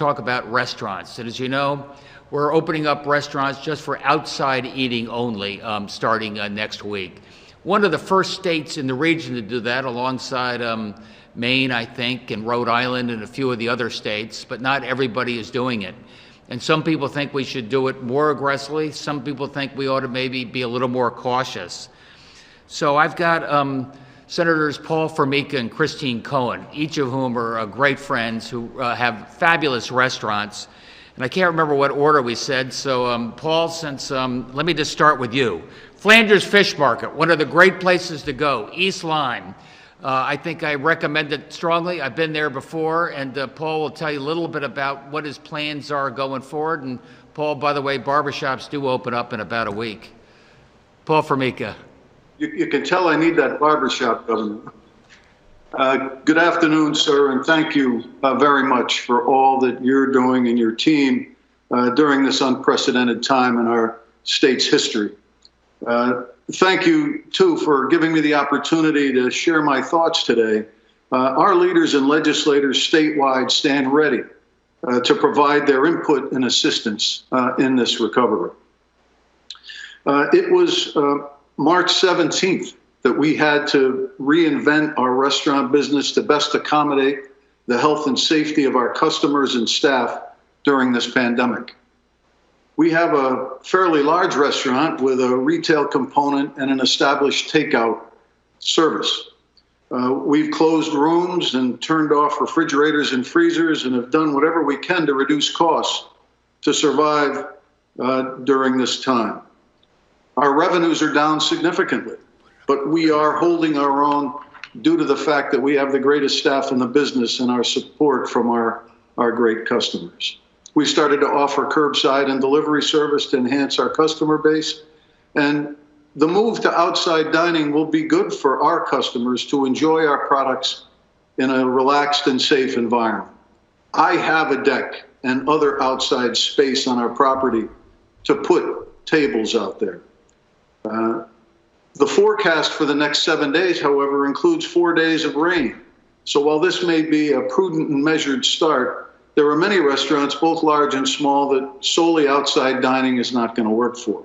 talk about restaurants. And as you know, we're opening up restaurants just for outside eating only, starting next week. One of the first states in the region to do that, alongside Maine, I think, and Rhode Island and a few of the other states, but not everybody is doing it. And some people think we should do it more aggressively. Some people think we ought to maybe be a little more cautious. So I've got Senators Paul Formica and Christine Cohen, each of whom are great friends who have fabulous restaurants. And I can't remember what order we said, so Paul, let me just start with you. Flanders Fish Market, one of the great places to go, East Lyme. I think I recommend it strongly. I've been there before, and Paul will tell you a little bit about what his plans are going forward. And Paul, by the way, barbershops do open up in about a week. Paul Formica. You can tell I need that barbershop, Governor. Good afternoon, sir, and thank you very much for all that you're doing and your team during this unprecedented time in our state's history. Thank you, too, for giving me the opportunity to share my thoughts today. Our leaders and legislators statewide stand ready to provide their input and assistance in this recovery. It was March 17th that we had to reinvent our restaurant business to best accommodate the health and safety of our customers and staff during this pandemic. We have a fairly large restaurant with a retail component and an established takeout service. We've closed rooms and turned off refrigerators and freezers and have done whatever we can to reduce costs to survive during this time. Our revenues are down significantly, but we are holding our own due to the fact that we have the greatest staff in the business and our support from our great customers. We started to offer curbside and delivery service to enhance our customer base, and the move to outside dining will be good for our customers to enjoy our products in a relaxed and safe environment. I have a deck and other outside space on our property to put tables out there. The forecast for the next 7 days, however, includes 4 days of rain. So while this may be a prudent and measured start, there are many restaurants, both large and small, that solely outside dining is not going to work for.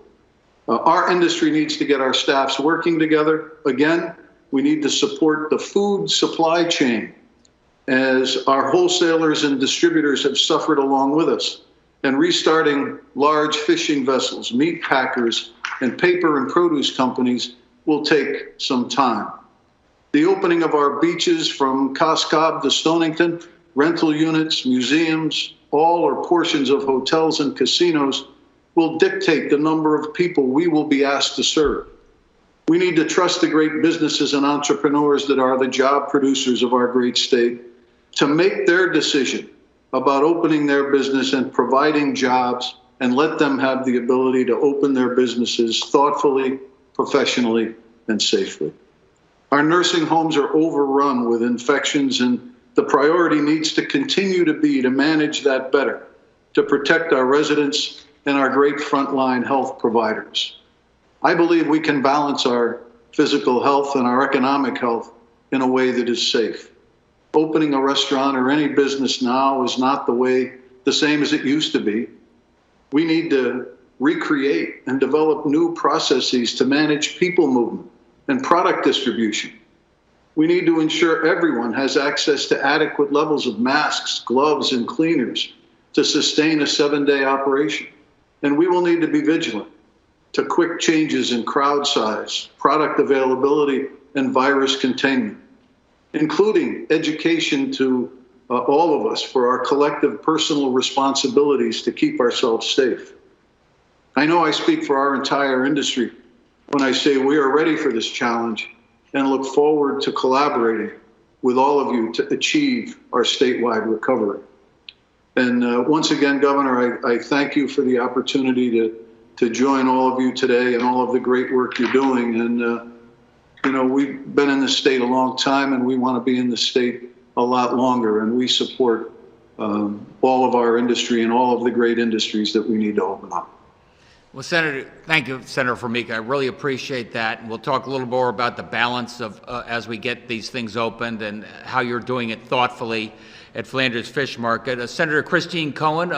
Our industry needs to get our staffs working together. Again, we need to support the food supply chain as our wholesalers and distributors have suffered along with us. And restarting large fishing vessels, meat packers, and paper and produce companies will take some time. The opening of our beaches from Coscob to Stonington, rental units, museums, all or portions of hotels and casinos will dictate the number of people we will be asked to serve. We need to trust the great businesses and entrepreneurs that are the job producers of our great state to make their decision about opening their business and providing jobs, and let them have the ability to open their businesses thoughtfully, professionally, and safely. Our nursing homes are overrun with infections, and the priority needs to continue to be to manage that better, to protect our residents and our great frontline health providers. I believe we can balance our physical health and our economic health in a way that is safe. Opening a restaurant or any business now is not the same as it used to be. We need to recreate and develop new processes to manage people movement and product distribution. We need to ensure everyone has access to adequate levels of masks, gloves, and cleaners to sustain a 7-day operation. And we will need to be vigilant to quick changes in crowd size, product availability, and virus containment, including education to all of us for our collective personal responsibilities to keep ourselves safe. I know I speak for our entire industry when I say we are ready for this challenge and look forward to collaborating with all of you to achieve our statewide recovery. And once again, Governor, I thank you for the opportunity to join all of you today and all of the great work you're doing. And, you know, we've been in this state a long time, and we want to be in the state a lot longer, and we support all of our industry and all of the great industries that we need to open up. Well, Senator, thank you, Senator Formica. I really appreciate that. And we'll talk a little more about the balance of as we get these things opened and how you're doing it thoughtfully. at Flanders Fish Market. Senator Christine Cohen,